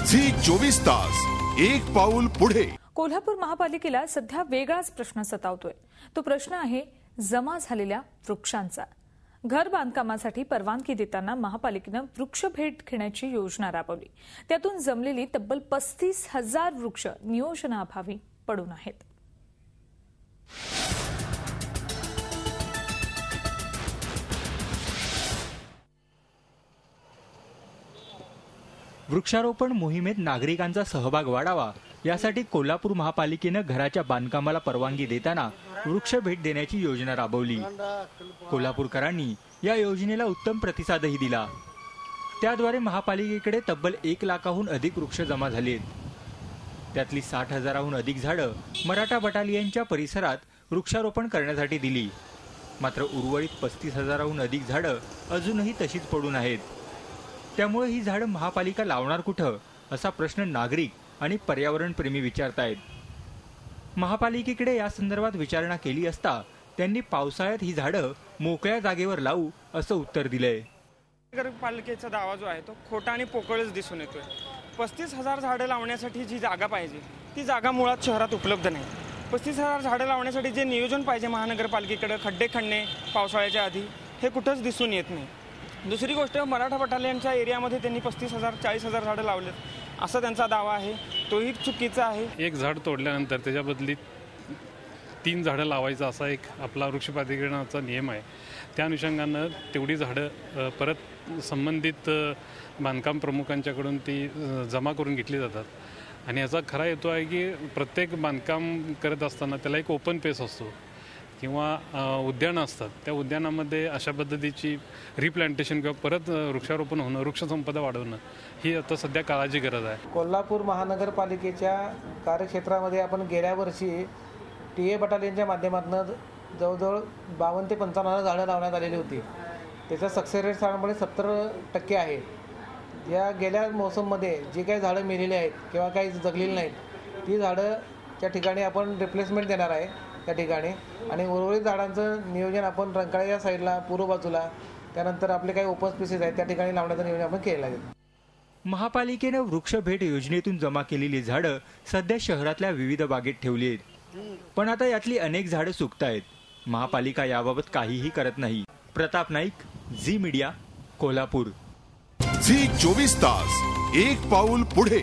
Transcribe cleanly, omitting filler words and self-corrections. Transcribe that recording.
Zee 24 तास एक पाऊल पुढे। कोल्हापूर महापालिकेला सध्या वेगळाच प्रश्न सतावतोय। तो प्रश्न आहे जमा झालेल्या वृक्षांचा। घर बांधकामासाठी परवानगी देताना महापालिकेने वृक्ष भेट घेण्याची योजना राबवली। त्यातून जमलेली तब्बल 35,000 वृक्ष नियोजनाअभावी पडून आहेत। वृक्षारोपण मोहिमेत नागरिकांचा सहभाग वाढावा यासाठी कोल्हापूर महापालिकेने घराच्या बांधकामाला परवानगी देताना वृक्ष भेट देण्याची योजना राबवली। कोल्हापूरकरांनी या योजनेला उत्तम प्रतिसादही दिला। त्याद्वारे महापालिकेकडे तब्बल 1 लाखाहून अधिक वृक्ष जमा झालेत। त्यातली 60,000हून अधिक झाडं मराठा बटालियनच्या परिसरात वृक्षारोपण करण्यासाठी दिली। मात्र उर्वरित 35,000हून अधिक झाडं अजूनही तशीच पडून आहेत। त्यामुळे ही झाडं महापालिका लावणार कुठं असा प्रश्न नागरिक आणि पर्यावरण प्रेमी विचारतायत। महापालिकेकडे या संदर्भात विचारणा केली असता त्यांनी पावसाळ्यात ही झाडं मोकळ्या जागेवर लावू असं उत्तर दिलंय। नगरपालिकेचा दावा जो आहे तो खोटा आणि पोकळच दिसून येतोय। 35,000 झाडं लावण्यासाठी जी जागा पाहिजे ती जागा मुळात शहरात उपलब्ध नाही। 35,000 झाडं लावण्यासाठी जे नियोजन पाहिजे महानगरपालिकेकडे खड्डे खणणे पावसाळ्याच्या आधी हे कुठंच दिसून येत नाही। दुसरी गोष्ट मराठा बटालियनच्या एरियामध्ये त्यांनी 35,000 40,000 झाडं लावलेत असा त्यांचा दावा आहे, तोही चुकीचा आहे। एक झाड तोडल्यानंतर त्याच्या बदली 3 झाडं लावायचा असा एक आपला वृक्ष प्राधिकरणाचा नियम आहे। त्या अनुषंगानं तेवढी झाडं परत संबंधित बांधकाम प्रमुखांच्याकडून ती जमा करून घेतली जातात। आणि याचा खरा हेतू आहे की प्रत्येक बांधकाम करत असताना त्याला एक ओपन पेस असतो किंवा उद्यानं असतात। त्या उद्यानामध्ये अशा पद्धतीची रिप्लांटेशन किंवा परत वृक्षारोपण होणं, वृक्षसंपदा वाढवणं ही आता सध्या काळाची गरज आहे। कोल्हापूर महानगरपालिकेच्या कार्यक्षेत्रामध्ये आपण गेल्या वर्षी टीए बटालियनच्या माध्यमातून जवळजवळ 52 ते 55,000 झाडं लावण्यात आलेली होती। त्याचा सक्सेस रेट साधारणपणे 70% आहे। या गेल्या मोसममध्ये जी काही झाडं मेलेली आहेत किंवा काही जगलेली नाहीत ती झाडं त्या ठिकाणी आपण रिप्लेसमेंट देणार आहे त्या ठिकाणी। आणि उर्वरित झाडांचं नियोजन आपण रंकाळ्याच्या साईडला पूर्व बाजूला त्यानंतर आपले काही ओपन स्पेसेस आहेत त्या ठिकाणी लावण्याचं नियोजन आपण केलेलं आहे। महापालिकेने वृक्ष भेट योजनेतून जमा केलेली झाडं सध्या शहरातल्या विविध बागेत ठेवली आहेत। पण आता यातली अनेक झाडं सुकतायत। महापालिका याबाबत काहीही करत नाही। प्रताप नाईक, झी मीडिया, कोल्हापूर। झी 24 तास एक पाऊल पुढे।